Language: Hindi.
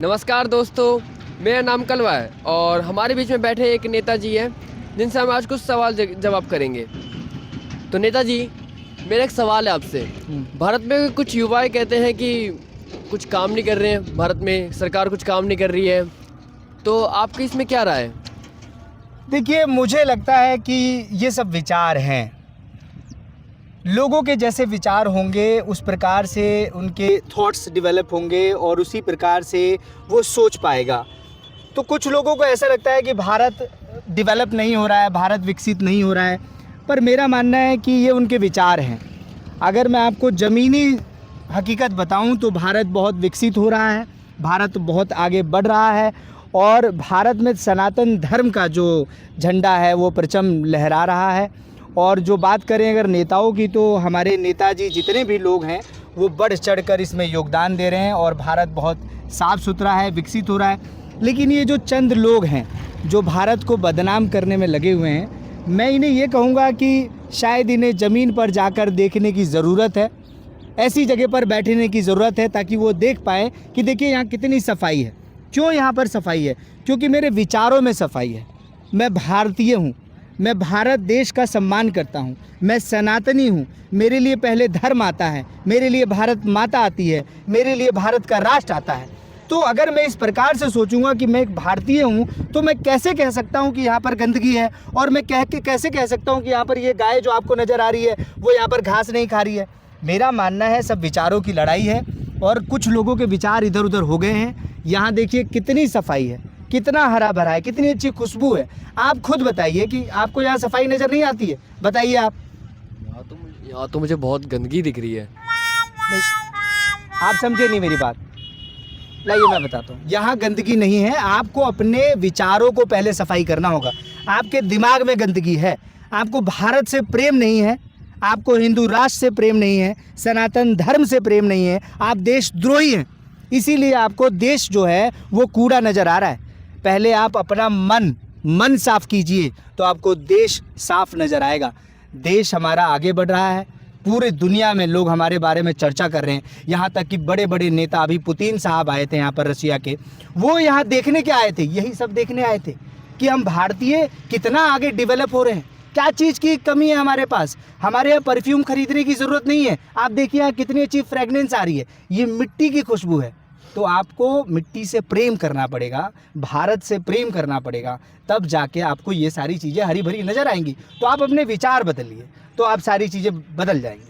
नमस्कार दोस्तों, मेरा नाम कलवा है और हमारे बीच में बैठे एक नेताजी हैं जिनसे हम आज कुछ सवाल जवाब करेंगे। तो नेताजी, मेरा एक सवाल है आपसे। भारत में कुछ युवा कहते हैं कि कुछ काम नहीं कर रहे हैं, भारत में सरकार कुछ काम नहीं कर रही है, तो आपकी इसमें क्या राय है? देखिए, मुझे लगता है कि ये सब विचार हैं। लोगों के जैसे विचार होंगे उस प्रकार से उनके थॉट्स डेवलप होंगे और उसी प्रकार से वो सोच पाएगा। तो कुछ लोगों को ऐसा लगता है कि भारत डेवलप नहीं हो रहा है, भारत विकसित नहीं हो रहा है, पर मेरा मानना है कि ये उनके विचार हैं। अगर मैं आपको ज़मीनी हकीकत बताऊं तो भारत बहुत विकसित हो रहा है, भारत बहुत आगे बढ़ रहा है और भारत में सनातन धर्म का जो झंडा है वो परचम लहरा रहा है। और जो बात करें अगर नेताओं की, तो हमारे नेताजी जितने भी लोग हैं वो बढ़ चढ़कर इसमें योगदान दे रहे हैं और भारत बहुत साफ़ सुथरा है, विकसित हो रहा है। लेकिन ये जो चंद लोग हैं जो भारत को बदनाम करने में लगे हुए हैं, मैं इन्हें ये कहूँगा कि शायद इन्हें ज़मीन पर जाकर देखने की ज़रूरत है, ऐसी जगह पर बैठने की ज़रूरत है ताकि वो देख पाएँ कि देखिए यहाँ कितनी सफाई है। क्यों यहाँ पर सफाई है? क्योंकि मेरे विचारों में सफाई है। मैं भारतीय हूँ, मैं भारत देश का सम्मान करता हूँ, मैं सनातनी हूँ। मेरे लिए पहले धर्म आता है, मेरे लिए भारत माता आती है, मेरे लिए भारत का राष्ट्र आता है। तो अगर मैं इस प्रकार से सोचूंगा कि मैं एक भारतीय हूँ, तो मैं कैसे कह सकता हूँ कि यहाँ पर गंदगी है, और मैं कैसे कह सकता हूँ कि यहाँ पर ये गाय जो आपको नज़र आ रही है वो यहाँ पर घास नहीं खा रही है। मेरा मानना है सब विचारों की लड़ाई है और कुछ लोगों के विचार इधर उधर हो गए हैं। यहाँ देखिए कितनी सफाई है, कितना हरा भरा है, कितनी अच्छी खुशबू है। आप खुद बताइए कि आपको यहाँ सफाई नज़र नहीं आती है? बताइए आप। यहाँ तो मुझे बहुत गंदगी दिख रही है। नहीं, आप समझे नहीं मेरी बात। लाइए मैं बताता हूँ, यहाँ गंदगी नहीं है। आपको अपने विचारों को पहले सफाई करना होगा। आपके दिमाग में गंदगी है, आपको भारत से प्रेम नहीं है, आपको हिंदू राष्ट्र से प्रेम नहीं है, सनातन धर्म से प्रेम नहीं है, आप देशद्रोही हैं। इसीलिए आपको देश जो है वो कूड़ा नज़र आ रहा है। पहले आप अपना मन साफ कीजिए तो आपको देश साफ नज़र आएगा। देश हमारा आगे बढ़ रहा है, पूरे दुनिया में लोग हमारे बारे में चर्चा कर रहे हैं। यहाँ तक कि बड़े बड़े नेता, अभी पुतिन साहब आए थे यहाँ पर रशिया के, वो यहाँ देखने क्या आए थे? यही सब देखने आए थे कि हम भारतीय कितना आगे डेवलप हो रहे हैं, क्या चीज़ की कमी है हमारे पास। हमारे यहाँ परफ्यूम खरीदने की ज़रूरत नहीं है। आप देखिए यहाँ कितनी अच्छी फ्रेगनेंस आ रही है, ये मिट्टी की खुशबू है। तो आपको मिट्टी से प्रेम करना पड़ेगा, भारत से प्रेम करना पड़ेगा, तब जाके आपको ये सारी चीज़ें हरी भरी नज़र आएंगी। तो आप अपने विचार बदलिए तो आप सारी चीज़ें बदल जाएंगी।